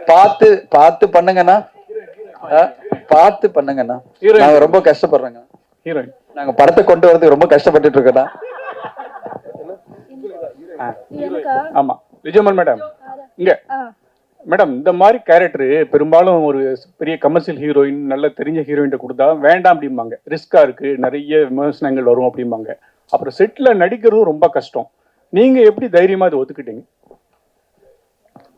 பார்த்து பார்த்து பண்ணுங்கண்ணா, பார்த்து பண்ணுங்கண்ணா. நாங்க ரொம்ப கஷ்டப்படுறோங்க. ஹீரோயின் நாங்க படத்தை கொண்டு வரதுக்கு ரொம்ப கஷ்டப்பட்டுட்டு இருக்கோம்ண்ணா. ஆமா விஜயமன் மேடம் இங்க மேடம், இந்த மாதிரி கேரக்டர் பெரும்பாலும் ஒரு பெரிய கமர்ஷியல் ஹீரோயின், நல்ல தெரிஞ்ச ஹீரோயின் கொடுத்தா வேண்டாம் அப்படிம்பாங்க, ரிஸ்கா இருக்கு, நிறைய விமர்சனங்கள் வரும் அப்படிம்பாங்க. அப்புறம் செட்ல நடிக்கிறதும் ரொம்ப கஷ்டம். நீங்க எப்படி தைரியமா அதை ஒத்துக்கிட்டீங்க?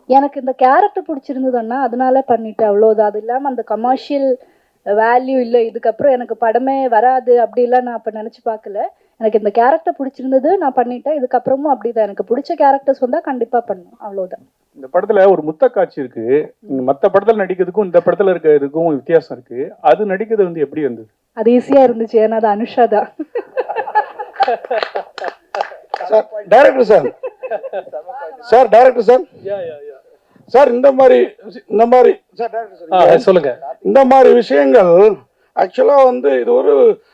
எனக்கு இந்த கேரக்டர் பிடிச்சிருந்ததுன்னா அதனால பண்ணிட்டேன், அவ்வளோதான். அது இல்லாமல் அந்த கமர்ஷியல் வேல்யூ இல்லை, இதுக்கப்புறம் எனக்கு படமே வராது அப்படிலாம் நான் அப்போ நினச்சி பார்க்கல. எனக்கு இந்த கேரக்டர் பிடிச்சிருந்தது, நான் பண்ணிட்டேன். இதுக்கப்புறமும் அப்படிதான், எனக்கு பிடிச்ச கேரக்டர்ஸ் வந்தால் கண்டிப்பாக பண்ணும், அவ்வளோதான். இந்த படத்துல ஒரு முத்த காட்சி இருக்கு, மற்ற படத்துல நடிக்கிறதுக்கும் இந்த படத்துல இருக்கிறதுக்கும் வித்தியாசம் இருக்கு. அது நடிக்கிறது வந்து எப்படி இருந்தது? அது ஈஸியா இருந்துச்சு, ஏன்னா அது அனுஷா தான். Director sir, sir director sir, sir இந்த மாதிரி சார் சொல்லுங்க. இந்த மாதிரி விஷயங்கள் ஆக்சுவலா வந்து இது ஒரு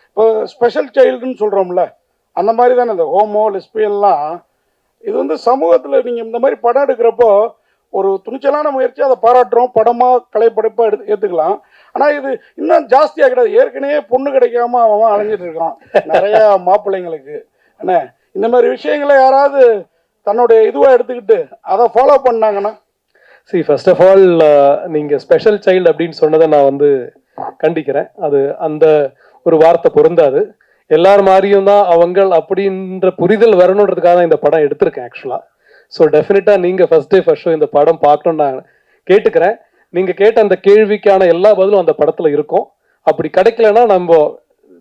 இப்போ ஸ்பெஷல் சைல்டுன்னு சொல்றோம்ல, அந்த மாதிரி தானே இந்த ஹோமோ லெஸ்பியன்லாம். இது வந்து சமூகத்தில் நீங்கள் இந்த மாதிரி படம் எடுக்கிறப்போ ஒரு துணிச்சலான முயற்சி, அதை பாராட்டுறோம், படமாக கலைப்படைப்பாக ஏற்றுக்கலாம். ஆனால் இது இன்னும் ஜாஸ்தியாக கிடையாது. ஏற்கனவே பொண்ணு கிடைக்காம அவன் அலைஞ்சிட்டு இருக்கான் நிறையா மாப்பிள்ளைங்களுக்கு. என்ன இந்த மாதிரி விஷயங்களை யாராவது தன்னுடைய இதுவாக எடுத்துக்கிட்டு அதை ஃபாலோ பண்ணாங்கன்னா? சரி, ஃபர்ஸ்ட் ஆஃப் ஆல் நீங்கள் ஸ்பெஷல் சைல்டு அப்படின்னு சொன்னதை நான் வந்து கண்டிக்கிறேன். அது அந்த ஒரு வார்த்தை பொருந்தாது. எல்லார் மாதிரியும் தான் அவங்கள் அப்படின்ற புரிதல் வரணுன்றதுக்காக தான் இந்த படம் எடுத்திருக்கேன் ஆக்சுவலாக. ஸோ டெஃபினட்டாக நீங்கள் ஃபர்ஸ்ட் டே ஃபர்ஸ்ட் ஷோ இந்த படம் பார்க்கணுன்னு நான் கேட்டுக்கிறேன். நீங்கள் கேட்ட அந்த கேள்விக்கான எல்லா பதிலும் அந்த படத்தில் இருக்கும். அப்படி கிடைக்கலன்னா நம்ம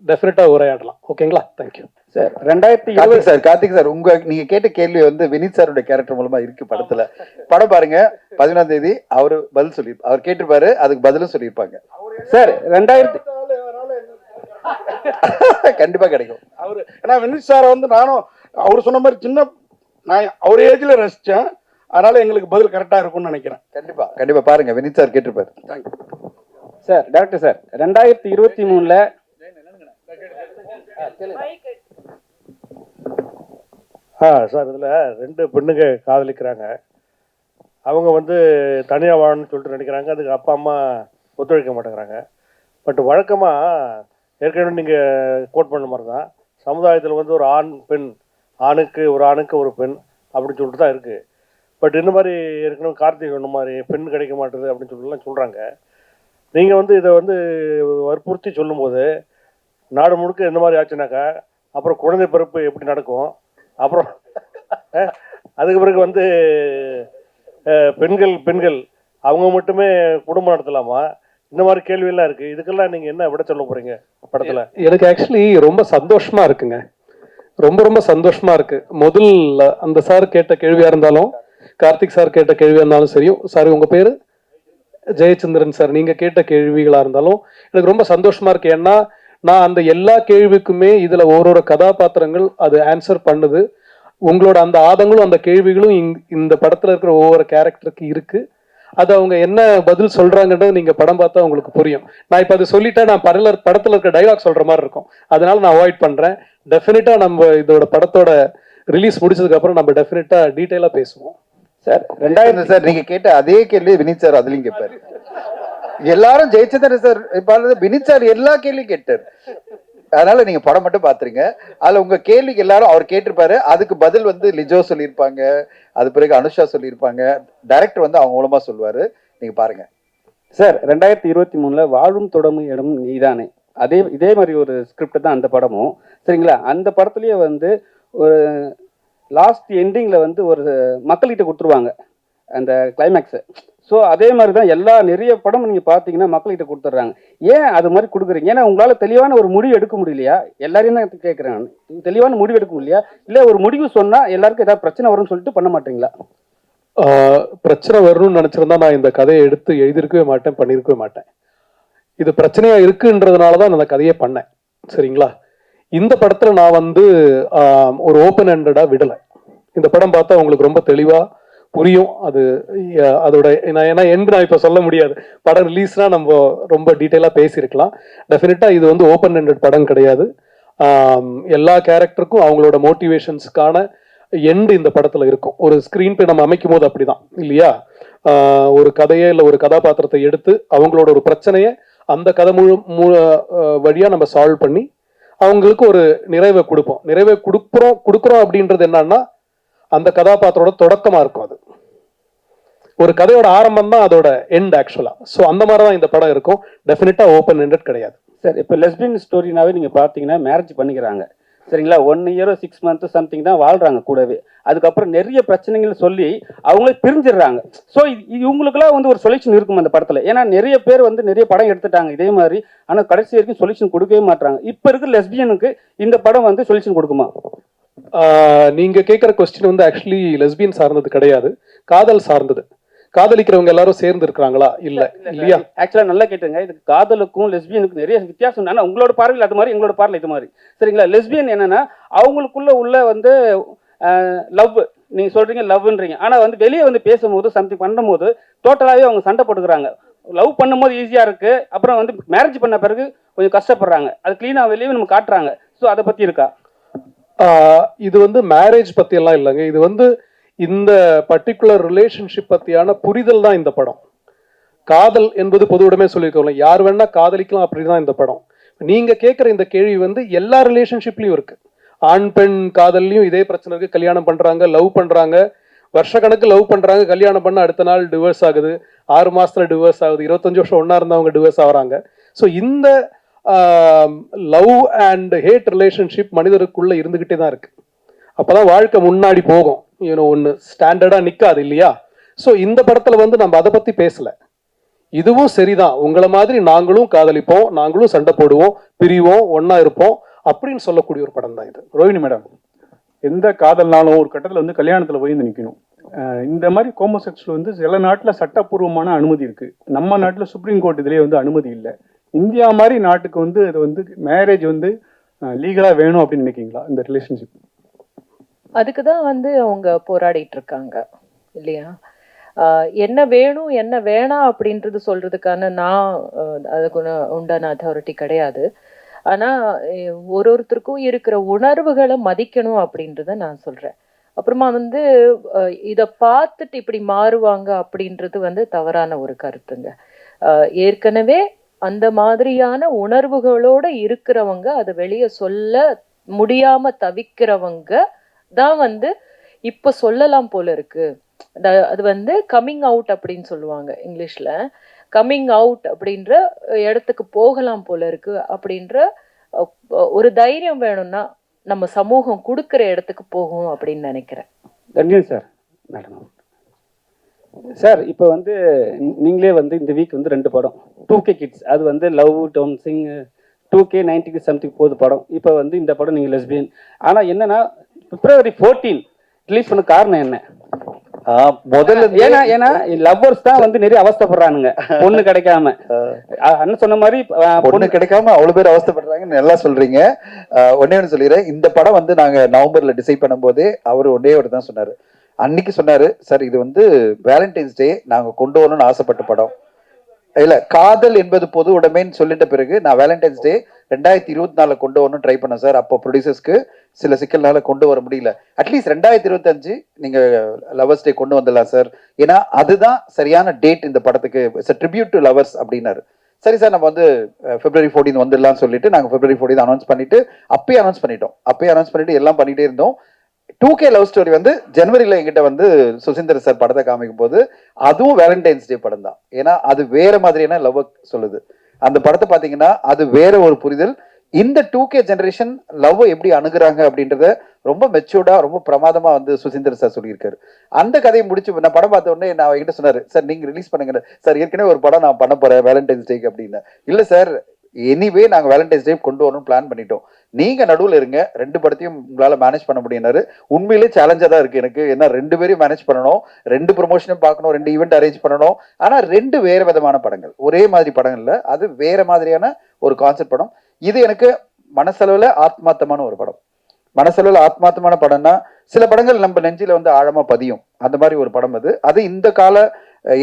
டெஃபினட்டாக உரையாடலாம். ஓகேங்களா? Thank you sir. 2020 sir, Karthik sir, நீங்க கேட்ட கேள்வி வந்து வினித் சாருடைய கேரக்டர் மூலமா இருக்கு படத்துல. படம் பாருங்க, 11ஆம் தேதி அவரு பதில் சொல்லி அவர் கேட்டிருப்பாரு, அதுக்கு பதிலும் சொல்லியிருப்பாங்க சார். 2000 கண்டிப்பா கிடைக்கும் அவரு. ஏன்னா வினித் சாரை வந்து நானும் அவர் சொன்ன மாதிரி சின்ன நான் அவர் ஏஜ்ல ரசிச்சேன், அதனால எங்களுக்கு பதில் கரெக்டா இருக்கும்னு நினைக்கிறேன். கண்டிப்பா கண்டிப்பா பாருங்க, வினித் சார் கேட்டிருப்பாரு. Thank you sir. டாக்டர் சார், 2023ல சார் இதில் 2 பெண்ணுங்க காதலிக்கிறாங்க. அவங்க வந்து தனியாக வாழணும்னு சொல்லிட்டு நினைக்கிறாங்க. அதுக்கு அப்பா அம்மா ஒத்துழைக்க மாட்டேங்கிறாங்க. பட் வழக்கமாக ஏற்கனவே நீங்கள் கோட் பண்ண மாதிரி தான் சமுதாயத்தில் வந்து ஒரு ஆண் பெண், ஆணுக்கு ஒரு பெண் அப்படின்னு சொல்லிட்டு தான் இருக்குது. பட் இந்த மாதிரி ஏற்கனவே கார்த்திக் சொன்ன மாதிரி பெண் கிடைக்க மாட்டேது அப்படின்னு சொல்லிட்டுலாம் சொல்கிறாங்க. நீங்கள் வந்து இதை வந்து வற்புறுத்தி சொல்லும்போது நாடு முழுக்க இந்த மாதிரி ஆச்சுனாக்கா அப்புறம் குழந்தை பிறப்பு எப்படி நடக்கும்? அப்புறம் அதுக்கு பிறகு வந்து பெண்கள் அவங்க மட்டுமே குடும்பம் நடத்தலாமா? இந்த மாதிரி கேள்வியெல்லாம் இருக்குது. இதுக்கெல்லாம் நீங்கள் என்ன விட சொல்ல போகிறீங்க படத்தில்? எனக்கு ஆக்சுவலி ரொம்ப சந்தோஷமாக இருக்குங்க, ரொம்ப சந்தோஷமாக இருக்குது. முதல்ல அந்த சார் கேட்ட கேள்வியாக இருந்தாலும், கார்த்திக் சார் கேட்ட கேள்வியாக இருந்தாலும் சரியும், சார் உங்கள் பேர் ஜெயச்சந்திரன் சார், நீங்கள் கேட்ட கேள்விகளாக இருந்தாலும் எனக்கு ரொம்ப சந்தோஷமாக இருக்குது. ஏன்னா நான் அந்த எல்லா கேள்விக்குமே இதுல ஒரு கதாபாத்திரங்கள் அது ஆன்சர் பண்ணுது. உங்களோட அந்த ஆதங்களும் அந்த கேள்விகளும் இந்த படத்துல இருக்கிற ஒவ்வொரு கேரக்டருக்கு இருக்கு. அது அவங்க என்ன பதில் சொல்றாங்கன்றது நீங்க படம் பார்த்தா உங்களுக்கு புரியும். நான் இப்ப அது சொல்லிட்டா நான் படத்துல இருக்க டைலாக் சொல்ற மாதிரி இருக்கும், அதனால நான் அவாய்ட் பண்றேன். டெஃபினட்டா நம்ம இதோட படத்தோட ரிலீஸ் முடிச்சதுக்கு அப்புறம் நம்ம டெஃபினட்டா டீட்டெயிலா பேசுவோம். சார் 2000 சார் நீங்க கேட்ட அதே கேள்வி வினித் சார் அதுலயும் கேட்பாரு. எல்லாரும் ஜெயச்சந்திரன் சார் வினித் சார் எல்லா கேள்வியும் கேட்டார். அதனால நீங்க படம் மட்டும் பாத்துருங்க. அதுல உங்க கேள்விக்கு எல்லாரும் அவர் கேட்டிருப்பாரு, அதுக்கு பதில் வந்து லிஜோ சொல்லியிருப்பாங்க, அது பிறகு அனுஷா சொல்லியிருப்பாங்க, டைரக்டர் வந்து அவங்க மூலமா சொல்லுவாரு. நீங்க பாருங்க சார். 2023ல வாழும் தொடரும் இடம் நீதானே, இதே மாதிரி ஒரு ஸ்கிரிப்ட் தான் அந்த படமும். சரிங்களா? அந்த படத்துலயே வந்து ஒரு லாஸ்ட் எண்டிங்ல வந்து ஒரு மக்கள்கிட்ட கொடுத்துருவாங்க அந்த கிளைமேக்ஸை. ஸோ அதே மாதிரி தான் நிறைய படம் நீங்கள் பார்த்தீங்கன்னா மக்கள்கிட்ட கொடுத்துட்றாங்க. ஏன் அது மாதிரி கொடுக்குறீங்க? ஏன்னா உங்களால் தெளிவான ஒரு முடிவு எடுக்க முடியலையா? எல்லாரையும் தான் கேட்குறாங்க, தெளிவான முடிவு எடுக்க முடியலையா? இல்லை ஒரு முடிவு சொன்னால் எல்லாருக்கும் ஏதாவது பிரச்சனை வரும்னு சொல்லிட்டு பண்ண மாட்டீங்களா? பிரச்சனை வரணும்னு நினச்சிருந்தா நான் இந்த கதையை எடுத்து எழுதியிருக்கவே மாட்டேன், பண்ணியிருக்கவே மாட்டேன். இது பிரச்சனையாக இருக்குன்றதுனால தான் நான் அந்த கதையை பண்ணேன். சரிங்களா? இந்த படத்தில் நான் வந்து ஒரு ஓப்பன் ஹேண்டடாக விடலை. இந்த படம் பார்த்தா உங்களுக்கு ரொம்ப தெளிவாக புரியும். அதோட ஏன்னா நான் இப்போ சொல்ல முடியாது. படம் ரிலீஸ்னா நம்ம ரொம்ப டீட்டெயிலாக பேசியிருக்கலாம். டெஃபினட்டாக இது வந்து ஓப்பன் ஹேண்டட் படம் கிடையாது. எல்லா கேரக்டருக்கும் அவங்களோட மோட்டிவேஷன்ஸ்க்கான எண்டு இந்த படத்துல இருக்கும். ஒரு ஸ்கிரீன் பிளே நம்ம அமைக்கும் போது அப்படிதான் இல்லையா? ஒரு கதையை இல்லை ஒரு கதாபாத்திரத்தை எடுத்து அவங்களோட ஒரு பிரச்சனையை அந்த கதை வழியா நம்ம சால்வ் பண்ணி அவங்களுக்கு ஒரு நிறைவை கொடுப்போம். நிறைவை கொடுக்குறோம் அப்படின்றது என்னன்னா அந்த கதாபாத்திரோட தொடக்கமா இருக்கும். அது ஒரு கதையோட ஆரம்பம் தான் அதோட எண்ட் ஆக்சுவலா. ஸோ அந்த மாதிரி தான் இந்த படம் இருக்கும். டெஃபினட்டா ஓப்பன் எண்டட் கிடையாது சார். இப்போ லெஸ்பியன் ஸ்டோரினாவே நீங்கள் பார்த்தீங்கன்னா மேரேஜ் பண்ணிக்கிறாங்க சரிங்களா, 1 இயரோ 6 மந்த் சம்திங் தான் வாழ்றாங்க கூடவே. அதுக்கப்புறம் நிறைய பிரச்சனைகள் சொல்லி அவங்களே பிரிஞ்சிடுறாங்க. ஸோ இவங்களுக்குலாம் வந்து ஒரு சொல்யூஷன் இருக்கும் அந்த படத்தில். ஏன்னா நிறைய பேர் வந்து நிறைய படம் எடுத்துட்டாங்க இதே மாதிரி, ஆனால் கடைசி வரைக்கும் சொல்யூஷன் கொடுக்கவே மாட்டாங்க. இப்போ இருக்கிற லெஸ்பியனுக்கு இந்த படம் வந்து சொல்யூஷன் கொடுக்குமா? நீங்க கேட்குற கொஸ்டின் வந்து ஆக்சுவலி லெஸ்பியன் சார்ந்தது கிடையாது, காதல் சார்ந்தது. காதலிக்கிறவங்க எல்லாரும் சேர்ந்து இருக்கிறாங்களா? இல்ல இல்லையா? ஆக்சுவலா நல்லா கேட்டுங்க. இது காதலுக்கும் லெஸ்பியனுக்கும் நிறைய வித்தியாசம். ஆனா உங்களோட பார்வையில் அது மாதிரி, எங்களோட பார்வையில் இது மாதிரி சரிங்களா. லெஸ்பியன் என்னன்னா அவங்களுக்குள்ள உள்ள வந்து லவ், நீங்க சொல்றீங்க லவ்ன்றீங்க, ஆனா வந்து வெளியே வந்து பேசும்போது சம்திங் பண்ணும்போது டோட்டலாவே அவங்க சண்டை போட்டுக்கிறாங்க. லவ் பண்ணும்போது ஈஸியா இருக்கு, அப்புறம் வந்து மேரேஜ் பண்ண பிறகு கொஞ்சம் கஷ்டப்படுறாங்க. அது கிளீனா வெளியே நம்ம காட்டுறாங்க. ஸோ அதை பத்தி இருக்கா? இது வந்து மேரேஜ் பத்தி எல்லாம் இல்லைங்க. இது வந்து இந்த பர்டிகுலர் ரிலேஷன்ஷிப் பத்தியான புரிதல் தான் இந்த படம். காதல் என்பது பொது உடமே சொல்லியிருக்கோம், யார் வேணா காதலிக்கலாம் அப்படிதான் இந்த படம். நீங்க கேட்குற இந்த கேள்வி வந்து எல்லா ரிலேஷன்ஷிப்லயும் இருக்கு. ஆண் பெண் காதல்லையும் இதே பிரச்சனை இருக்கு. கல்யாணம் பண்றாங்க, லவ் பண்றாங்க, வருஷக்கணக்கு லவ் பண்றாங்க, கல்யாணம் பண்ண அடுத்த நாள் டிவோர்ஸ் ஆகுது, 6 மாசத்துல டிவோர்ஸ் ஆகுது, 25 வருஷம் ஒன்னா இருந்தவங்க டிவோர்ஸ் ஆகுறாங்க. ஸோ இந்த லவ் அண்ட் ஹேட் ரிலேஷன்ஷிப் மனிதருக்குள்ள இருந்துகிட்டே தான் இருக்கு. அப்பதான் வாழ்க்கை முன்னாடி போகும். ஒன்று ஸ்டாண்டர்டா நிக்காது இல்லையா? ஸோ இந்த படத்துல வந்து நம்ம அதை பத்தி பேசல. இதுவும் சரிதான், உங்களை மாதிரி நாங்களும் காதலிப்போம், நாங்களும் சண்டை போடுவோம், பிரிவோம், ஒன்னா இருப்போம் அப்படின்னு சொல்லக்கூடிய ஒரு படம் தான் இது. ரோஹிணி மேடம், எந்த காதல்னாலும் ஒரு கட்டத்தில் வந்து கல்யாணத்தில் போய் நிற்கணும். இந்த மாதிரி ஹோமோசெக்சுவல் வந்து சில நாட்டில் சட்டப்பூர்வமான அனுமதி இருக்கு, நம்ம நாட்டில் சுப்ரீம் கோர்ட் இதுலேயே வந்து அனுமதி இல்லை. இந்தியா மாதிரி நாட்டுக்கு வந்து இது வந்து மேரேஜ் வந்து லீகலாக வேணும் அப்படின்னு நினைக்கிங்களா இந்த ரிலேஷன்ஷிப்? அதுக்கு தான் வந்து அவங்க போராடிட்டு இருக்காங்க இல்லையா? என்ன வேணும் என்ன வேணாம் அப்படின்றது சொல்றதுக்கான நான் அதுக்கு உண்டான அத்தாரிட்டி கிடையாது. ஆனா ஒருத்தருக்கும் இருக்கிற உணர்வுகளை மதிக்கணும் அப்படின்றத நான் சொல்றேன். அப்புறமா வந்து இதை பார்த்துட்டு இப்படி மாறுவாங்க அப்படின்றது வந்து தவறான ஒரு கருத்துங்க. ஏற்கனவே அந்த மாதிரியான உணர்வுகளோட இருக்கிறவங்க அதை வெளியே சொல்ல முடியாம தவிக்கிறவங்க தான் வந்து இப்ப சொல்லலாம் போல இருக்கு. அது வந்து கம்மிங் அவுட் அப்படின்னு சொல்லுவாங்க இங்கிலீஷ்ல. கம்மிங் அவுட் அப்படின்ற இடத்துக்கு போகலாம் போல இருக்கு அப்படின்ற ஒரு தைரியம் வேணும்னா நம்ம சமூகம் கொடுக்குற இடத்துக்கு போகும் அப்படின்னு நினைக்கிறேன். தன்யன் சார், மேடம் சார், இப்போ வந்து நீங்களே வந்து இந்த வீக் வந்து 2 படம் 2K கிட்ஸ், அது வந்து love tone Singh 2K 90 something போகுது படம். இப்போ வந்து இந்த படம் நீங்கள் லெஸ்பியன். ஆனால் என்னன்னா February 14 ரிலீஸ் பண்ண காரணம் என்ன? முதல்ல ஏன்னா லவ்வர்ஸ் தான் வந்து நிறைய அவஸ்தைப்படுறானுங்க பொண்ணு கிடைக்காம. அண்ணன் சொன்ன மாதிரி பொண்ணு கிடைக்காம அவ்வளவு பேர் அவஸ்தைப்படுறாங்கன்னு நல்லா சொல்றீங்க. ஒன்னே ஒன்று சொல்லிடுறேன். இந்த படம் வந்து நாங்க நவம்பர்ல டிசைட் பண்ணும் போதே அவர் ஒன்னே ஒரு தான் சொன்னாரு. அன்னைக்கு சொன்னாரு, சார் இது வந்து வேலண்டைன்ஸ் டே நாங்க கொண்டு வரணும்னு ஆசைப்பட்ட படம் இல்ல, காதல் என்பது பொது உடைமைன்னு சொல்லிட்ட பிறகு நான் வேலண்டைன்ஸ் டே 2024 கொண்டு வரணும் ட்ரை பண்ணேன் சார். அப்போ ப்ரொடியூசர்ஸ்க்கு சில சிக்கல்னால கொண்டு வர முடியல. அட்லீஸ்ட் 2025 நீங்க லவர்ஸ் டே கொண்டு வந்துடலாம் சார், ஏன்னா அதுதான் சரியான டேட் இந்த படத்துக்கு, it's a tribute to lovers அப்படின்னாரு. சரி சார், நம்ம வந்து February 14 வந்துடலாம்னு சொல்லிட்டு நாங்கள் February 14 அனௌன்ஸ் பண்ணிட்டு அப்பயே அனௌன்ஸ் பண்ணிட்டு எல்லாம் பண்ணிட்டே இருந்தோம். 2K லவ் ஸ்டோரி வந்து ஜனவரியில எங்கிட்ட வந்து சுசீந்தர் சார் படத்தை காமிக்கும் போது அதுவும் வேலண்டைன்ஸ் டே படம் தான். ஏன்னா அது வேற மாதிரியான லவ் சொல்லுது. அந்த படத்தை பாத்தீங்கன்னா அது வேற ஒரு புரிதல். இந்த 2K ஜெனரேஷன் லவ் எப்படி அணுகுறாங்க அப்படின்றத ரொம்ப மெச்சூர்டா ரொம்ப பிரமாதமா வந்து சுசீந்தர் சார் சொல்லியிருக்காரு. அந்த கதையை முடிச்சு நான் படம் பார்த்த உடனே நான் என்கிட்ட சொன்னாரு, சார் நீங்க ரிலீஸ் பண்ணுங்க சார், ஏற்கனவே ஒரு படம் நான் பண்ண போறேன் வேலண்டைன்ஸ் டேக்கு அப்படின்னு. இல்ல சார், எனிவே நாங்க வேலண்டைன்ஸ் டே கொண்டு வரணும் பிளான் பண்ணிட்டோம், நீங்க நடுவில் இருங்க, 2 படத்தையும் உங்களால மேனேஜ் பண்ண முடியும்னாரு. உண்மையிலே சேலஞ்சா தான் இருக்கு எனக்கு. ஏன்னா 2 பேரையும் மேனேஜ் பண்ணணும், 2 ப்ரொமோஷனும் பார்க்கணும், 2 ஈவெண்ட் அரேஞ்ச் பண்ணணும். ஆனா 2 வேற விதமான படங்கள், ஒரே மாதிரி படங்கள் இல்ல, அது வேற மாதிரியான ஒரு கான்செப்ட் படம். இது எனக்கு மனசளவுல ஆத்மார்த்தமான ஒரு படம். மனசளவுல ஆத்மார்த்தமான படம்னா சில படங்கள் நம்ம நெஞ்சில வந்து ஆழமா பதியும், அந்த மாதிரி ஒரு படம் அது. அது இந்த கால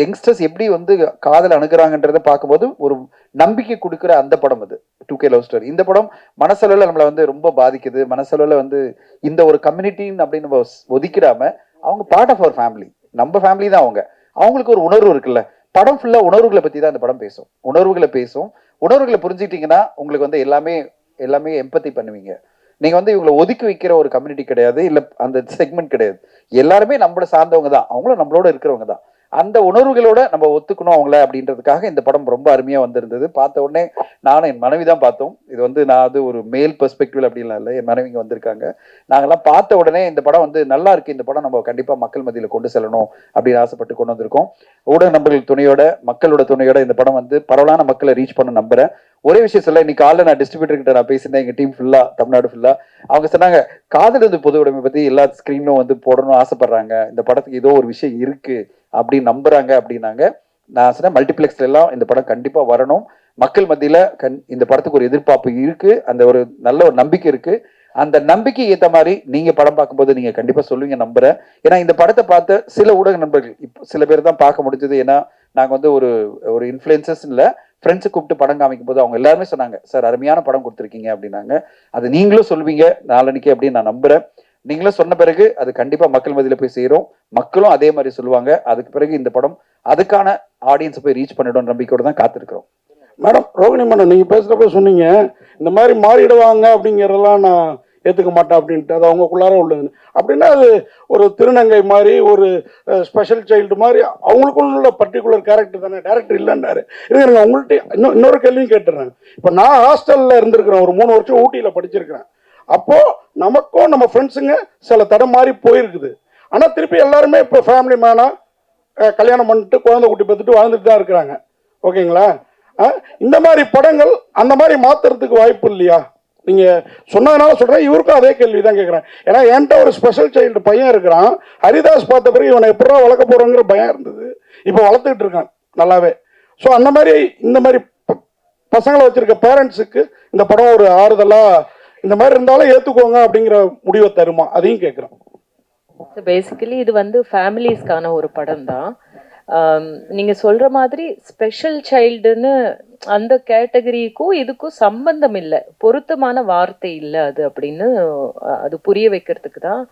யங்ஸ்டர்ஸ் எப்படி வந்து காதல் அணுகுறாங்கன்றத பார்க்கும்போது ஒரு நம்பிக்கை கொடுக்குற அந்த படம் அது 2K லவ் ஸ்டோரி. இந்த படம் மனசளவுல நம்மளை வந்து ரொம்ப பாதிக்குது. மனசளவுல வந்து இந்த ஒரு கம்யூனிட்டின்னு அப்படின்னு நம்ம ஒதுக்கிடாம அவங்க பார்ட் ஆஃப் அவர் ஃபேமிலி, நம்ம ஃபேமிலி தான் அவங்க. அவங்களுக்கு ஒரு உணர்வு இருக்குல்ல. படம் ஃபுல்லா உணர்வுகளை பத்தி தான் அந்த படம் பேசும். உணர்வுகளை புரிஞ்சுக்கிட்டீங்கன்னா உங்களுக்கு வந்து எல்லாமே எம்பத்தி பண்ணுவீங்க. நீங்க வந்து இவங்களை ஒதுக்கி வைக்கிற ஒரு கம்யூனிட்டி கிடையாது, இல்ல அந்த செக்மெண்ட் கிடையாது. எல்லாருமே நம்மள சார்ந்தவங்க தான், அவங்களும் நம்மளோட இருக்கிறவங்க தான். அந்த உணர்வுகளோட நம்ம ஒத்துக்கணும் அவங்கள அப்படின்றதுக்காக இந்த படம் ரொம்ப அருமையா வந்திருந்தது. பார்த்த உடனே நானும் என் மனைவி தான் பார்த்தோம். இது வந்து நான் அது ஒரு மேல் பெர்ஸ்பெக்டிவ் அப்படின்லாம் இல்லை, என் மனைவிங்க வந்திருக்காங்க. நாங்கெல்லாம் பார்த்த உடனே இந்த படம் வந்து நல்லா இருக்கு, இந்த படம் நம்ம கண்டிப்பா மக்கள் மத்தியில கொண்டு செல்லணும் அப்படின்னு ஆசைப்பட்டு கொண்டு வந்திருக்கோம். ஊடக நண்பர்கள் துணையோட, மக்களோட துணையோட இந்த படம் வந்து பரவலான மக்களை ரீச் பண்ண நம்புறேன். ஒரே விஷயம் சொல்ல, இன்னைக்கு காலைல நான் டிஸ்ட்ரிபியூட்டர் கிட்ட நான் பேசியிருந்தேன், எங்க டீம் ஃபுல்லா, தமிழ்நாடு ஃபுல்லா. அவங்க சொன்னாங்க, காதல் வந்து பொது உடைமை பத்தி எல்லா ஸ்கிரீனும் வந்து போடணும்னு ஆசைப்படுறாங்க, இந்த படத்துக்கு ஏதோ ஒரு விஷயம் இருக்கு அப்படின்னு நம்புறாங்க அப்படின்னாங்க. நான் சொன்னேன், மல்டிபிளெக்ஸ்ல எல்லாம் இந்த படம் கண்டிப்பா வரணும், மக்கள் மத்தியில இந்த படத்துக்கு ஒரு எதிர்பார்ப்பு இருக்கு, அந்த ஒரு நல்ல ஒரு நம்பிக்கை இருக்கு. அந்த நம்பிக்கை ஏற்ற மாதிரி நீங்க படம் பார்க்கும்போது நீங்க கண்டிப்பா சொல்லுவீங்க நம்புறேன். ஏன்னா இந்த படத்தை பார்த்த சில ஊடக நண்பர்கள், இப்போ சில பேர் தான் பார்க்க முடிஞ்சது. ஏன்னா நாங்க வந்து ஒரு இன்ஃபுளுசர்ஸ் இல்ல, ஃப்ரெண்ட்ஸை கூப்பிட்டு படம் காமிக்கும் போது அவங்க எல்லாருமே சொன்னாங்க, சார் அருமையான படம் கொடுத்துருக்கீங்க அப்படின்னாங்க. அது நீங்களும் சொல்வீங்க நாளன்னைக்கு அப்படின்னு நான் நம்புறேன். நீங்களும் சொன்ன பிறகு அது கண்டிப்பா மக்கள் மத்தியில போய் சேரும், மக்களும் அதே மாதிரி சொல்லுவாங்க. அதுக்கு பிறகு இந்த படம் அதுக்கான ஆடியன்ஸை போய் ரீச் பண்ணிடும் நம்பிக்கையோட தான் காத்திருக்கிறோம். மேடம், ரோகிணி மேடம், நீங்க பேசுறப்ப சொன்னீங்க இந்த மாதிரி மாறிடுவாங்க அப்படிங்கிறதெல்லாம் நான் ஏற்றுக்க மாட்டேன் அப்படின்ட்டு, அது அவங்களுக்குள்ளார உள்ளது. அப்படின்னா அது ஒரு திருநங்கை மாதிரி, ஒரு ஸ்பெஷல் சைல்டு மாதிரி அவங்களுக்குள்ள பர்டிகுலர் கேரக்டர் தானே, டேரக்டர் இல்லைன்றாரு. இருங்க, உங்கள்கிட்ட இன்னொரு கேள்வியும் கேட்டுறேன். இப்போ நான் ஹாஸ்டலில் இருந்திருக்கிறேன், ஒரு 3 வருஷம் ஊட்டியில் படிச்சிருக்கிறேன். அப்போ நமக்கும் நம்ம ஃப்ரெண்ட்ஸுங்க சில தடம் மாதிரி போயிருக்குது. ஆனால் திருப்பி எல்லாருமே இப்போ ஃபேமிலி மேனாக கல்யாணம் பண்ணிட்டு குழந்தை குட்டி பார்த்துட்டு வாழ்ந்துட்டு தான் இருக்கிறாங்க. ஓகேங்களா? இந்த மாதிரி படங்கள் அந்த மாதிரி மாற்றுறதுக்கு வாய்ப்பு இல்லையா? நீங்கள் சொன்னதுனால சொல்கிறேன், இவருக்கும் அதே கேள்வி தான் கேட்குறேன். ஏன்னா என்கிட்ட ஒரு ஸ்பெஷல் சைல்டு பையன் இருக்கிறான். ஹரிதாஸ் பார்த்த பிறகு இவனை எப்படா வளர்க்க போகிறோங்கிற பயம் இருந்தது, இப்போ வளர்த்துக்கிட்டு இருக்கான் நல்லாவே. ஸோ அந்த மாதிரி இந்த மாதிரி பசங்களை வச்சுருக்க பேரண்ட்ஸுக்கு இந்த படம் ஒரு ஆறுதலாக, இந்த மாதிரி இருந்தாலும் ஏற்றுக்கோங்க அப்படிங்கிற முடிவை தருமா, அதையும் கேட்குறேன். பேசிக்கலி இது வந்து ஃபேமிலிஸ்க்கான ஒரு படம் தான். நீங்க சொல்ற மாதிரி ஸ்பெஷல் சைல்டுன்னு அந்த கேட்டகரிக்கும் இதுக்கும் சம்பந்தம் இல்லை, பொருத்தமான வார்த்தை இல்லை அது அப்படின்னு அது புரிய வைக்கிறதுக்கு தான்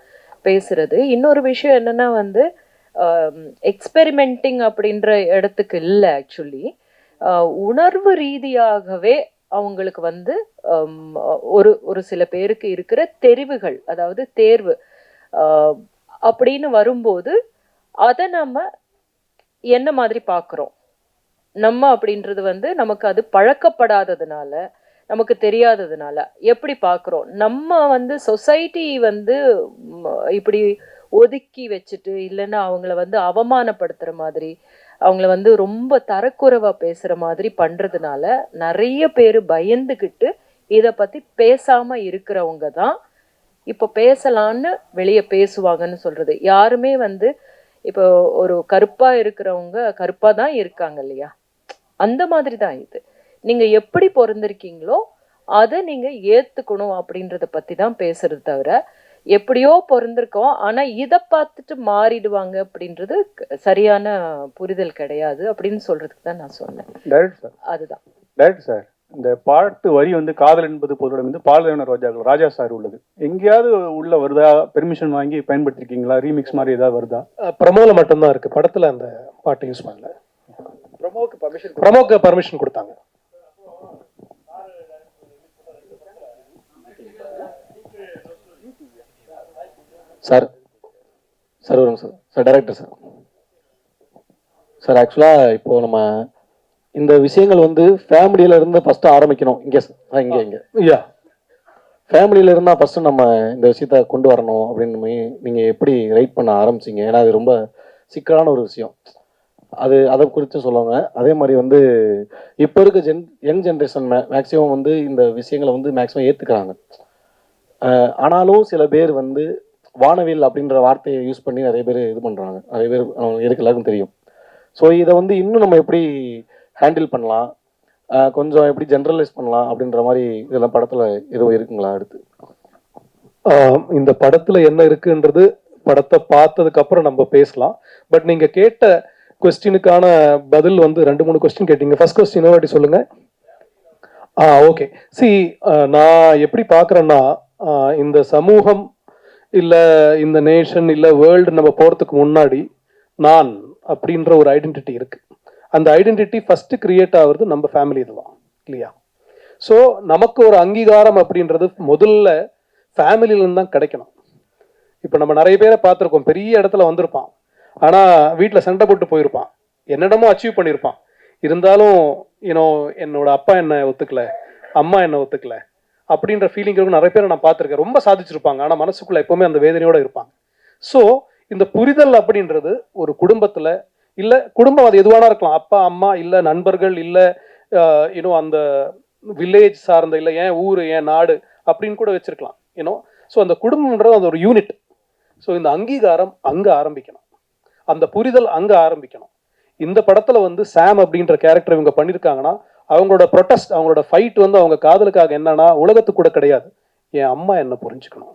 பேசுறது. இன்னொரு விஷயம் என்னன்னா வந்து எக்ஸ்பெரிமெண்டிங் அப்படின்ற இடத்துக்கு இல்லை. ஆக்சுவலி உணர்வு ரீதியாகவே அவங்களுக்கு வந்து ஒரு சில பேருக்கு இருக்கிற தெரிவுகள், அதாவது தேர்வு அப்படின்னு வரும்போது அதை நம்ம என்ன மாதிரி பார்க்குறோம் நம்ம அப்படின்றது வந்து நமக்கு அது பழக்கப்படாததுனால, நமக்கு தெரியாததுனால எப்படி பார்க்குறோம். நம்ம வந்து சொசைட்டி வந்து இப்படி ஒதுக்கி வச்சுட்டு, இல்லைன்னா அவங்கள வந்து அவமானப்படுத்துகிற மாதிரி, அவங்கள வந்து ரொம்ப தரக்குறைவா பேசுகிற மாதிரி பண்ணுறதுனால நிறைய பேர் பயந்துக்கிட்டு இதை பற்றி பேசாமல் இருக்கிறவங்க தான் இப்போ பேசலான்னு வெளியே பேசுவாங்கன்னு சொல்கிறது. யாருமே வந்து இப்போ ஒரு கருப்பாக இருக்கிறவங்க கருப்பாக தான் இருக்காங்க இல்லையா, அந்த மாதிரி தான் இது. நீங்கள் எப்படி பிறந்திருக்கீங்களோ அதை நீங்கள் ஏற்றுக்கணும் அப்படின்றத பற்றி தான் பேசுறது தவிர, எப்படியோ பிறந்திருக்கோம் ஆனால் இதை பார்த்துட்டு மாறிடுவாங்க அப்படின்றது சரியான புரிதல் கிடையாது அப்படின்னு சொல்றதுக்கு தான் நான் சொன்னேன். டைரக்டர் சார், அதுதான் டைரக்டர் சார், இந்த பாட்டு வரி வந்து காதல் என்பது பொதுவுடன் வந்து பால்தேவன ரோஜாக்கள் ராஜா சார் உள்ளது, எங்கேயாவது உள்ள வருதா? பெர்மிஷன் வாங்கி பயன்படுத்திருக்கீங்களா? ரீமிக்ஸ் மாதிரி ஏதாவது வருதா? ப்ரமோல மட்டும்தான் இருக்கு, படத்துல அந்த பாட்டு யூஸ் பண்ணல. ப்ரமோக்கு பர்மிஷன் கொடுத்தாங்க. சார் சார் வருங்க sir. Sir director sir. Sir ஆக்சுவலாக இப்போ நம்ம இந்த விஷயங்கள் வந்து ஃபேமிலியில இருந்து ஃபர்ஸ்ட் ஆரம்பிக்கணும். இங்கே ஐயா ஃபேமிலியில இருந்தால் ஃபர்ஸ்ட் நம்ம இந்த விஷயத்த கொண்டு வரணும் அப்படின்னு நீங்கள் எப்படி ரைட் பண்ண ஆரம்பிச்சிங்க? ஏன்னா அது ரொம்ப சிக்கலான ஒரு விஷயம், அதை குறித்து சொல்லுவாங்க. அதே மாதிரி வந்து இப்போ இருக்க யங் ஜென்ரேஷன் மேக்ஸிமம் வந்து இந்த விஷயங்களை வந்து மேக்ஸிமம் ஏற்றுக்கிறாங்க. ஆனாலும் சில பேர் வந்து வானவில் அப்படின்ற வார்த்தையை யூஸ் பண்ணி நிறைய பேர் இது பண்ணுறாங்க. நிறைய பேர் எனக்கு எல்லாருக்கும் தெரியும். ஸோ இதை வந்து இன்னும் நம்ம எப்படி ஹேண்டில் பண்ணலாம், கொஞ்சம் எப்படி ஜென்ரலைஸ் பண்ணலாம் அப்படின்ற மாதிரி இதெல்லாம் படத்தில் எதுவும் இருக்குங்களா? அடுத்து இந்த படத்துல என்ன இருக்குன்றது படத்தை பார்த்ததுக்கு அப்புறம் நம்ம பேசலாம். பட் நீங்க கேட்ட கொஸ்டினுக்கான பதில் வந்து 2-3 கொஸ்டின் கேட்டீங்க. ஃபர்ஸ்ட் கொஸ்டின் வாட்டி சொல்லுங்க. ஓகே. நான் எப்படி பார்க்குறேன்னா, இந்த சமூகம் இல்லை இந்த நேஷன் இல்லை வேர்ல்டு நம்ம போகிறதுக்கு முன்னாடி நான் அப்படின்ற ஒரு ஐடென்டிட்டி இருக்கு. அந்த ஐடென்டிட்டி ஃபர்ஸ்ட் கிரியேட் ஆகுறது நம்ம ஃபேமிலி இதுதான் இல்லையா? ஸோ நமக்கு ஒரு அங்கீகாரம் அப்படின்றது முதல்ல ஃபேமிலியிலேருந்து தான் கிடைக்கணும். இப்போ நம்ம நிறைய பேரை பார்த்துருக்கோம், பெரிய இடத்துல வந்திருப்பான், ஆனால் வீட்டில் சண்டை போட்டு போயிருப்பான், என்னிடமோ அச்சீவ் பண்ணியிருப்பான், இருந்தாலும் என்னோட அப்பா என்னை ஒத்துக்கல, அம்மா என்னை ஒத்துக்கல அப்படின்ற ஃபீலிங் இருக்கும். நிறைய பேரை நான் பார்த்துருக்கேன், ரொம்ப சாதிச்சிருப்பாங்க, ஆனால் மனசுக்குள்ள எப்பவுமே அந்த வேதனையோட இருப்பாங்க. ஸோ இந்த புரிதல் அப்படின்றது ஒரு குடும்பத்தில் இல்லை, குடும்பம் அது எதுவானா இருக்கலாம், அப்பா அம்மா இல்லை நண்பர்கள் இல்லை அந்த வில்லேஜ் சார்ந்த இல்லை ஏன் ஊர் ஏன் நாடு அப்படின்னு கூட வச்சிருக்கலாம். ஸோ அந்த குடும்பம்ன்றது அது ஒரு யூனிட். ஸோ இந்த அங்கீகாரம் அங்கே ஆரம்பிக்கணும், அந்த புரிதல் அங்கே ஆரம்பிக்கணும். இந்த படத்துல வந்து சாம் அப்படின்ற கேரக்டர் இவங்க பண்ணியிருக்காங்கன்னா அவங்களோட ப்ரொட்டஸ்ட், அவங்களோட ஃபைட் வந்து அவங்க காதலுக்காக என்னன்னா உலகத்துக்கு கூட கிடையாது, என் அம்மா என்ன புரிஞ்சுக்கணும்,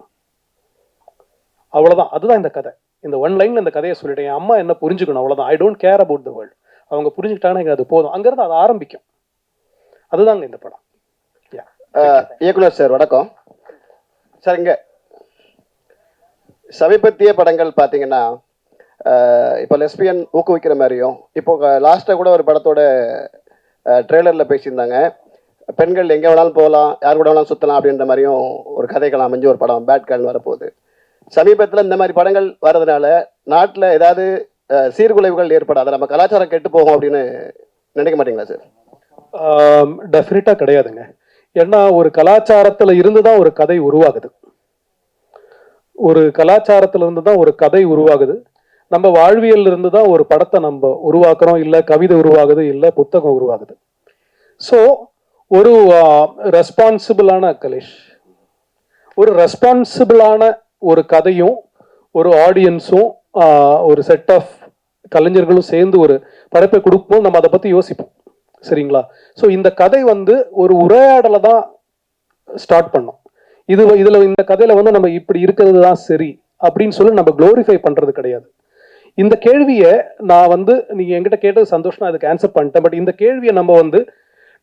அவ்வளவுதான். அதுதான் இந்த கதை. இந்த ஒன் லைன்ல இந்த கதையை சொல்லிட்டேன், என் அம்மா என்ன புரிஞ்சுக்கணும், அவ்வளவுதான். I don't care about the world. அவங்க புரிஞ்சுக்கிட்டாங்கன்னா அது போதும், அங்கிருந்து அது ஆரம்பிக்கும். அதுதாங்க இந்த படம். இயக்குனர் சார் வணக்கம் சார். இங்க சமீபத்திய படங்கள் பார்த்தீங்கன்னா இப்போ லெஸ்பியன் ஊக்குவிக்கிற மாதிரியும், இப்போ லாஸ்ட்டாக கூட ஒரு படத்தோட ட்ரெய்லரில் பேசியிருந்தாங்க, பெண்கள் எங்கே வேணாலும் போகலாம், யார் கூட வேணாலும் சுற்றலாம் அப்படின்ற மாதிரியும் ஒரு கதைகள் அமைஞ்சு ஒரு படம் பேட் கேர்ள்னு வரப்போகுது. சமீபத்தில் இந்த மாதிரி படங்கள் வர்றதுனால நாட்டில் ஏதாவது சீர்குலைவுகள் ஏற்படாது, நம்ம கலாச்சாரம் கெட்டு போகும் அப்படின்னு நினைக்க மாட்டீங்களா சார்? டெஃபினட்டா கிடையாதுங்க. ஏன்னா ஒரு கலாச்சாரத்துல இருந்து தான் ஒரு கதை உருவாகுது, ஒரு கலாச்சாரத்துல இருந்து தான் ஒரு கதை உருவாகுது. நம்ம வாழ்வியல் இருந்து தான் ஒரு படத்தை நம்ம உருவாக்குறோம், இல்ல கவிதை உருவாகுது, இல்ல புத்தகம் உருவாகுது. ஸோ ஒரு ரெஸ்பான்சிபிளான கலேஷ், ஒரு ரெஸ்பான்சிபிளான ஒரு கதையும் ஒரு ஆடியன்ஸும் ஒரு செட் ஆஃப் கலைஞர்களும் சேர்ந்து ஒரு படைப்பை கொடுப்போம், நம்ம அதை பத்தி யோசிப்போம், சரிங்களா? ஸோ இந்த கதை வந்து ஒரு உரையாடலை தான் ஸ்டார்ட் பண்ணோம். இதுல இந்த கதையில வந்து நம்ம இப்படி இருக்கிறது தான் சரி அப்படின்னு சொல்லி நம்ம குளோரிஃபை பண்றது கிடையாது. இந்த கேள்வியை நான் வந்து நீங்க என்கிட்ட கேட்டது சந்தோஷமா அதுக்கு ஆன்சர் பண்ணிட்டேன். பட் இந்த கேள்வியை நம்ம வந்து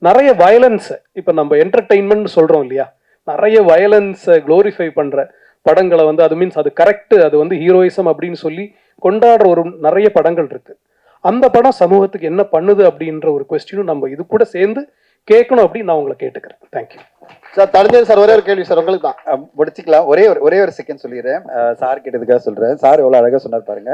நிறைய வயலன்ஸ், இப்ப நம்ம என்டர்டெயின்மெண்ட் சொல்றோம் இல்லையா, நிறைய வயலன்ஸை குளோரிஃபை பண்ற படங்களை வந்து அது மீன்ஸ் அது கரெக்ட், அது வந்து ஹீரோயிசம் அப்படின்னு சொல்லி கொண்டாடுற ஒரு நிறைய படங்கள் இருக்கு. அந்த படம் சமூகத்துக்கு என்ன பண்ணுது அப்படின்ற ஒரு கொஸ்டினும் நம்ம இது கூட சேர்ந்து கேட்கணும் அப்படின்னு நான் உங்களை கேட்டுக்கிறேன். Thank you sir. தடஞ்சது சார், ஒரே ஒரு கேள்வி சார் உங்களுக்கு தான் முடிச்சுக்கலாம். ஒரே ஒரு செகண்ட் சொல்லிடுறேன், சார் கேட்டதுக்காக சொல்றேன். சார் எவ்வளவு அழகா சொன்னார் பாருங்க.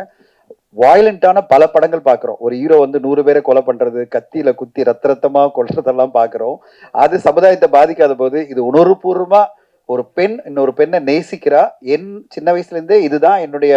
வயலண்டான பல படங்கள் பாக்குறோம், ஒரு ஹீரோ வந்து 100 பேரை கொலை பண்றது, கத்தியில குத்தி ரத்தமா கொல்றதெல்லாம் பாக்குறோம். அது சமுதாயத்தை பாதிக்காத போது இது உணர்வுபூர்வமா ஒரு பெண் இன்னொரு பெண்ணை நேசிக்கிறா, என் சின்ன வயசுல இருந்தே இதுதான் என்னுடைய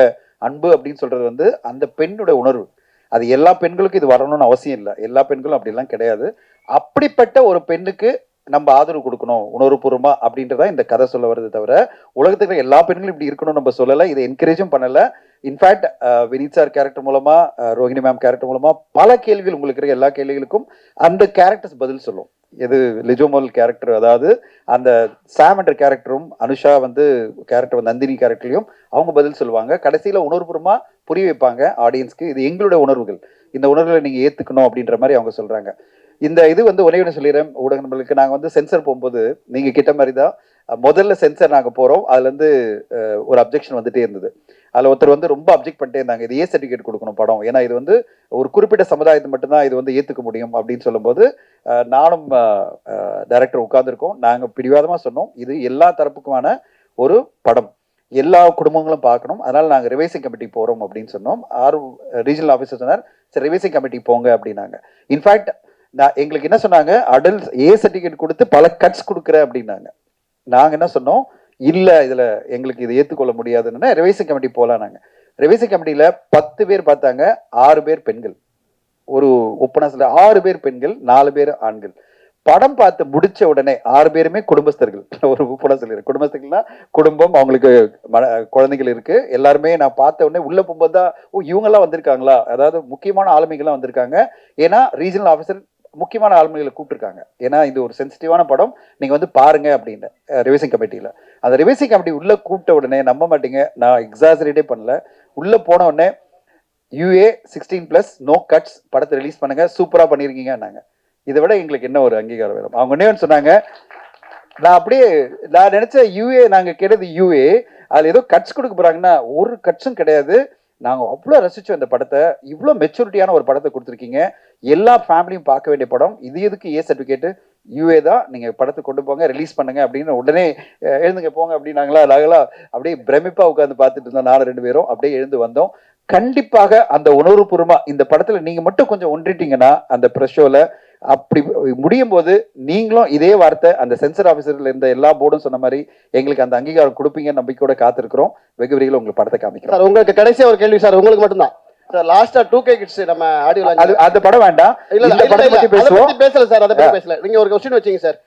அன்பு அப்படின்னு சொல்றது வந்து அந்த பெண்ணுடைய உணர்வு. அது எல்லா பெண்களுக்கும் இது வரணும்னு அவசியம் இல்லை, எல்லா பெண்களும் அப்படிலாம் கிடையாது. அப்படிப்பட்ட ஒரு பெண்ணுக்கு நம்ம ஆதரவு கொடுக்கணும் உணர்வுபூர்வமா அப்படின்றதான் இந்த கதை சொல்ல வருது தவிர உலகத்துக்கு எல்லா பெண்களும் இப்படி இருக்கணும்னு நம்ம சொல்லலை, இதை என்கரேஜும் பண்ணல. இன்ஃபேக்ட் வினித் சார் கேரக்டர் மூலமா, ரோஹிணி மேம் கேரக்டர் மூலமா பல கேள்விகள், உங்களுக்கு இருக்க எல்லா கேள்விகளுக்கும் அந்த கேரக்டர்ஸ் பதில் சொல்லும். இது லிஜோமல் கேரக்டர், அதாவது அந்த சாம் என்ற கேரக்டரும் அனுஷா வந்து கேரக்டர் நந்தினி கேரக்டர்லையும் அவங்க பதில் சொல்லுவாங்க. கடைசியில உணர்வுபூர்வமா புரிய வைப்பாங்க ஆடியன்ஸ்க்கு, இது எங்களுடைய உணர்வுகள், இந்த உணர்வுகளை நீங்க ஏத்துக்கணும் அப்படின்ற மாதிரி அவங்க சொல்றாங்க. இந்த இது வந்து ஒரே ஒன்று சொல்லிடுறேன், ஊடக நண்பர்களுக்கு, நாங்கள் வந்து சென்சர் போகும்போது நீங்க கிட்ட மாதிரி தான் முதல்ல சென்சர் நாங்கள் போறோம், அதுல இருந்து ஒரு அப்ஜெக்ஷன் வந்துட்டே இருந்தது. அதில் ஒருத்தர் வந்து ரொம்ப அப்ஜெக்ட் பண்ணிட்டே இருந்தாங்க, இது ஏ சர்டிஃபிகேட் கொடுக்கணும் படம், ஏன்னா இது வந்து ஒரு குறிப்பிட்ட சமுதாயத்தை மட்டும்தான் இது வந்து ஏற்றுக்க முடியும் அப்படின்னு சொல்லும்போது நானும் டைரக்டர் உட்கார்ந்துருக்கோம். நாங்கள் பிடிவாதமாக சொன்னோம், இது எல்லா தரப்புக்குமான ஒரு படம், எல்லா குடும்பங்களும் பார்க்கணும், அதனால நாங்கள் ரிவைசிங் கமிட்டி போகிறோம் அப்படின்னு சொன்னோம். ரீஜனல் ஆஃபீஸர் சொன்னார், சரி ரிவைசிங் கமிட்டி போங்க அப்படின்னாங்க. இன்ஃபேக்ட் எங்களுக்கு என்ன சொன்னாங்க, அடல்ட் ஏ சர்டிஃபிகேட் கொடுத்து பல கட்ஸ் கொடுக்குற அப்படின்னாங்க. நாங்கள் என்ன சொன்னோம், இல்லை இதில் எங்களுக்கு இதை ஏற்றுக்கொள்ள முடியாதுன்னா ரிவைசிங் கமிட்டி போகலாம். நாங்கள் ரிவைசிங் கமிட்டியில் 10 பேர் பார்த்தாங்க, 6 பேர் பெண்கள், ஒரு ஒப்பனாசில் 6 பேர் பெண்கள், 4 பேர் ஆண்கள். படம் பார்த்து முடிச்ச உடனே 6 பேருமே குடும்பஸ்தர்கள். ஒரு ஒப்பனா சொல்லிடுறேன், குடும்பஸ்தர்கள்னா குடும்பம், அவங்களுக்கு குழந்தைகள் இருக்கு, எல்லாருமே நான் பார்த்த உடனே உள்ள போகும்போது தான் ஓ இவங்கெல்லாம் வந்திருக்காங்களா, அதாவது முக்கியமான ஆளுமைகள்லாம் வந்திருக்காங்க. ஏன்னா ரீஜனல் ஆஃபீஸர் முக்கியமான ஆளுமைகளை கூப்பிட்டுருக்காங்க, ஏன்னா இது ஒரு சென்சிட்டிவான படம், நீங்க வந்து பாருங்க அப்படின்னு ரிவைசிங் கமிட்டியில. அந்த ரிவைசிங் கமிட்டி உள்ள கூப்பிட்ட உடனே நம்ப மாட்டீங்க, நான் எக்ஸாசரேட்டே பண்ணல, உள்ள போன உடனே UA 16+ நோ கட்ஸ், படத்தை ரிலீஸ் பண்ணுங்க, சூப்பரா பண்ணிருக்கீங்க நாங்க. இதை விட எங்களுக்கு என்ன ஒரு அங்கீகாரம் வேணும்? அவங்க என்ன சொன்னாங்க, நான் நினைச்ச UA நாங்க கேட்டது UA, அதுல ஏதோ கட்ஸ் கொடுக்க போறாங்கன்னா ஒரு கட்ஸும் கிடையாது, நாங்கள் அவ்வளோ ரசித்தோம் இந்த படத்தை. இவ்வளோ மெச்சூரிட்டியான ஒரு படத்தை கொடுத்துருக்கீங்க. எல்லா ஃபேமிலியும் பார்க்க வேண்டிய படம். இது எதுக்கு ஏ சர்டிஃபிகேட்டு யூஏ தான், நீங்கள் படத்தை கொண்டு போங்க, ரிலீஸ் பண்ணுங்க அப்படின்னு உடனே எழுந்துங்க போங்க அப்படின்னாங்களா. நாங்களாம் அப்படியே பிரமிப்பாக உட்காந்து பார்த்துட்டு இருந்தோம். 4 பேரும் அப்படியே எழுந்து வந்தோம். கண்டிப்பாக அந்த உணர்வுபூர்வமா இந்த படத்துல நீங்க மட்டும் கொஞ்சம் ஒன்றிட்டீங்கன்னா அந்த ப்ரெஸ் ஷோல அப்படி முடியும் போது நீங்களும் இதே வார்த்தை அந்த சென்சர் ஆஃபீஸர்ல இருந்த எல்லா போர்டும் சொன்ன மாதிரி எங்களுக்கு அந்த அங்கீகாரம் கொடுப்பீங்க நம்பிக்கையோட காத்திருக்கிறோம். வெகு விரைவில் உங்களுக்கு படத்தை காமிக்கிறோம். சார் உங்களுக்கு கடைசியா ஒரு கேள்வி சார், உங்களுக்கு மட்டும்தான் சார். லாஸ்டா 2K கிட்ஸ் நம்ம ஆடியோ அந்த படம் வேண்டாம், இந்த படத்தை பத்தி பேசுவோம். பேசல சார், அதை பத்தி பேசல. நீங்க ஒரு கொஸ்டின் வச்சீங்க சார்,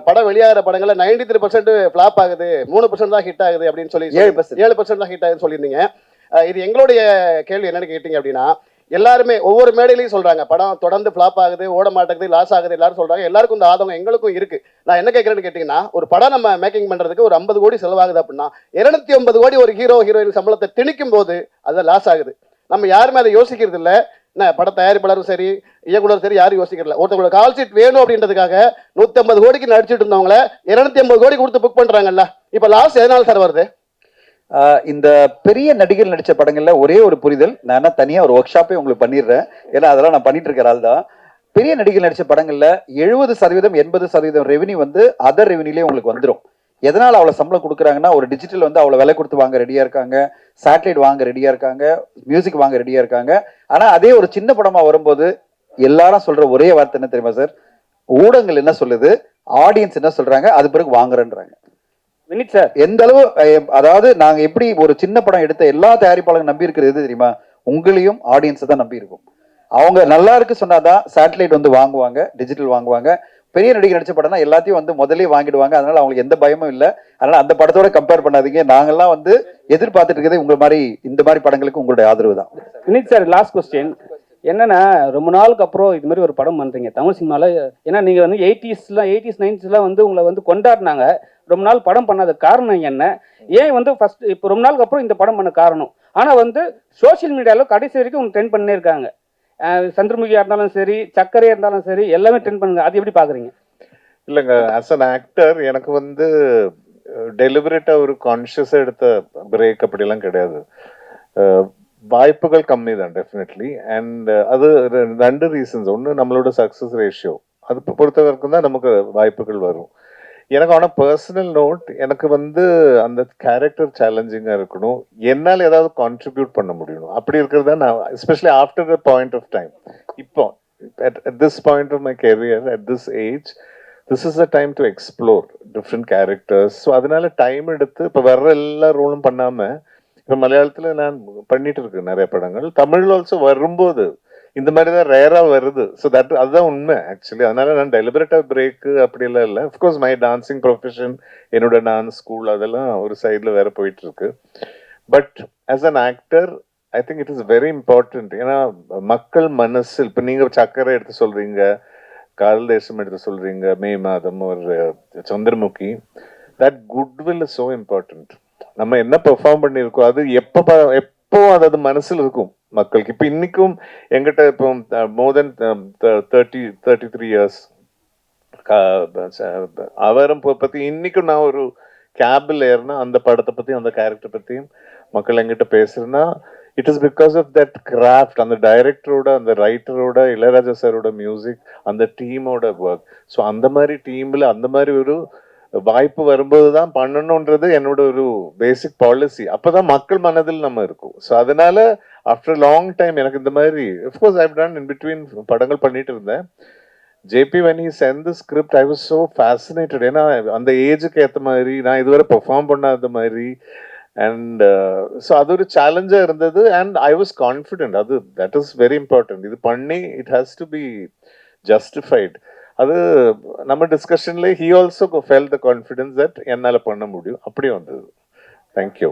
படம் வெளியாகிற படங்கள்ல 93% ஃபிளாப் ஆகுது, 3% தான் ஹிட் ஆகுது அப்படின்னு சொல்லி 7% தான் ஹிட் ஆகுதுன்னு சொல்லியிருந்தீங்க. இது எங்களுடைய கேள்வி என்னன்னு கேட்டீங்க அப்படின்னா, எல்லாருமே ஒவ்வொரு மேடையிலையும் சொல்றாங்க படம் தொடர்ந்து ஃபிளாப் ஆகுது, ஓட மாட்டேங்குது, லாஸ் ஆகுது, எல்லாரும் சொல்றாங்க. எல்லாருக்கும் இந்த ஆதங்கம் எங்களுக்கும் இருக்கு. நான் என்ன கேட்கறேன்னு கேட்டீங்கன்னா, ஒரு படம் நம்ம மேக்கிங் பண்றதுக்கு ஒரு 50 கோடி செலவாகுது அப்படின்னா 250 கோடி ஒரு ஹீரோ ஹீரோயின் சம்பளத்தை திணிக்கும் போது அது லாஸ் ஆகுது. நம்ம யாருமே அதை யோசிக்கிறது இல்லை. என்ன பட தயாரிப்பாளரும் சரி, இயக்குனரும் சரி, யாரும் யோசிக்கிறல. ஒருத்தவங்களோட கால் சீட் வேணும் அப்படின்றதுக்காக 150 கோடிக்கு நடிச்சுட்டு இருந்தவங்கள 250 கோடி கொடுத்து புக் பண்றாங்கல்ல. இப்ப லாஸ் எதனால சார் வருது? இந்த பெரிய நடிகர் நடிச்ச படங்கள்ல ஒரே ஒரு புரிதல், நான் தனியா ஒரு ஒர்க் ஷாப்பே உங்களுக்கு பண்ணிடுறேன், ஏன்னா அதெல்லாம் நான் பண்ணிட்டு இருக்கிற ஆள் தான். பெரிய நடிகர் நடிச்ச படங்கள்ல 70% 80% ரெவன்யூ வந்து அதர் ரெவன்யூலேயே உங்களுக்கு வந்துடும். எதனால அவ்வளோ சம்பளம் கொடுக்குறாங்கன்னா, ஒரு டிஜிட்டல் வந்து அவ்வளோ விலை கொடுத்து வாங்க ரெடியா இருக்காங்க, சேட்டலைட் வாங்க ரெடியா இருக்காங்க, மியூசிக் வாங்க ரெடியா இருக்காங்க. ஆனா அதே ஒரு சின்ன படமா வரும்போது எல்லாரும் சொல்ற ஒரே வார்த்தை என்ன தெரியுமா சார்? ஊடகங்கள் என்ன சொல்லுது, ஆடியன்ஸ் என்ன சொல்றாங்க, அது பிறகு வாங்குறேன்றாங்க. வினித் சார், எந்த அளவு, அதாவது நாங்க எப்படி ஒரு சின்ன படம் எடுத்த எல்லா தயாரிப்பாளரும் நம்பி இருக்கிறது எது தெரியுமா? உங்களையும் ஆடியன்ஸை தான் நம்பி இருக்கும். அவங்க நல்லா இருக்கு சொன்னாதான் சேட்டலைட் வந்து வாங்குவாங்க, டிஜிட்டல் வாங்குவாங்க. பெரிய நடிகர் நடிச்ச படம்னா எல்லாத்தையும் வந்து முதலே வாங்கிடுவாங்க. அதனால அவங்களுக்கு எந்த பயமும் இல்லை. அதனால அந்த படத்தோட கம்பேர் பண்ணாதீங்க. நாங்கெல்லாம் வந்து எதிர்பார்த்துட்டு இருக்கிறது உங்க மாதிரி இந்த மாதிரி படங்களுக்கு உங்களுடைய ஆதரவு தான். வினித் சார், லாஸ்ட் கொஸ்டின் என்னன்னா, ரொம்ப நாளுக்கு அப்புறம் இது மாதிரி ஒரு படம் பண்றீங்க தமிழ் சினிமால. ஏன்னா நீங்க வந்து 80s 90s வந்து உங்களை வந்து கொண்டாடினாங்க. ரொம்ப நாள் படம் பண்ணாத காரணம் என்ன? ஏன் வந்து ஃபர்ஸ்ட் இப்போ ரொம்ப நாளுக்கு அப்புறம் இந்த படம் பண்ண காரணம்? ஆனா வந்து சோசியல் மீடியாவில் கடைசி வரைக்கும் அவங்க ட்ரெண்ட் பண்ணே இருக்காங்க. சந்திரமுகியா இருந்தாலும் சரி, சக்கரையா இருந்தாலும் சரி, எல்லாமே ட்ரெண்ட் பண்ணுங்க. அது எப்படி பாக்குறீங்க? இல்லைங்க, ஆஸ் அன் ஆக்டர் எனக்கு வந்து டெலிபரேட்டா ஒரு கான்ஷியஸா எடுத்த பிரேக் அப்படிலாம் கிடையாது. வாய்ப்புகள் கம்மி தான் டெஃபினெட்லி. அண்ட் அது 2 ரீசன்ஸ். ஒன்று நம்மளோட சக்ஸஸ் ரேஷியோ, அது பொறுத்த வரைக்கும் தான் நமக்கு வாய்ப்புகள் வரும். எனக்கு ஆனால் பர்சனல் நோட், எனக்கு வந்து அந்த கேரக்டர் சேலஞ்சிங்காக இருக்கணும், என்னால் ஏதாவது கான்ட்ரிபியூட் பண்ண முடியணும். அப்படி இருக்கிறது தான் நான், especially after the point of time, இப்போ at this point of my career, at this age, this is the time to explore different characters. So அதனால டைம் எடுத்து இப்போ வர்ற எல்லா ரோலும் பண்ணாமல், இப்போ மலையாளத்தில் நான் பண்ணிட்டு இருக்கேன் நிறைய படங்கள், தமிழ் ஆல்சோ வரும்போது இந்த மாதிரி தான் ரேராக வருது. ஸோ அதுதான் உண்மை ஆக்சுவலி. அதனால நான் டெலிபரேட்டாக பிரேக்கு அப்படிலாம் இல்லை. அஃப்கோர்ஸ் மை டான்சிங் ப்ரொஃபஷன், என்னோட டான்ஸ் ஸ்கூல் அதெல்லாம் ஒரு சைடில் வேற போயிட்டு இருக்கு. But as an actor I think it is very important. ஏன்னா மக்கள் மனசு, இப்போ நீங்கள் சக்கரை எடுத்து சொல்றீங்க, காதல் தேசம் எடுத்து சொல்றீங்க, மே மாதம், ஒரு Chandramukhi, that goodwill is so important. நம்ம என்ன பெர்ஃபார்ம் பண்ணியிருக்கோம் அது எப்போ அது மனசில் இருக்கும் மக்களுக்கு. இப்போ இன்னைக்கும் எங்கிட்ட இப்போ மோர் தென் 33 இயர்ஸ் அவரம் பற்றி இன்னைக்கும் நான் ஒரு கேபில் ஏறினா அந்த படத்தை பற்றி அந்த கேரக்டர் பற்றியும் மக்கள் எங்கிட்ட பேசுறேன்னா, it is because of that craft, அந்த டைரக்டரோட, அந்த ரைட்டரோட, இளையராஜா சாரோட மியூசிக், அந்த டீமோட ஒர்க். ஸோ அந்த மாதிரி டீமில் அந்த மாதிரி ஒரு வாய்ப்பு வரும்போது தான் பண்ணணுன்றது என்னோட ஒரு பேசிக் பாலிசி. அப்போதான் மக்கள் மனதில் நம்ம இருக்கும். ஸோ அதனால ஆஃப்டர் லாங் டைம் எனக்கு இந்த மாதிரி, of course I have done in between படங்கள் பண்ணிட்டு இருந்தேன். JP when he sent the script I was so fascinated. ஏன்னா அந்த ஏஜுக்கு ஏற்ற மாதிரி நான் இதுவரை பெர்ஃபார்ம் பண்ணாத மாதிரி. அண்ட் ஸோ அது ஒரு சேலஞ்சாக இருந்தது. And I was confident. அது தட் இஸ் வெரி இம்பார்ட்டன்ட். இது பண்ணி it has to be justified. அது நம்ம டிஸ்கஷன்ல he also felt the confidence that என்னால் பண்ண முடியும். அப்படி வந்தது. தேங்க்யூ.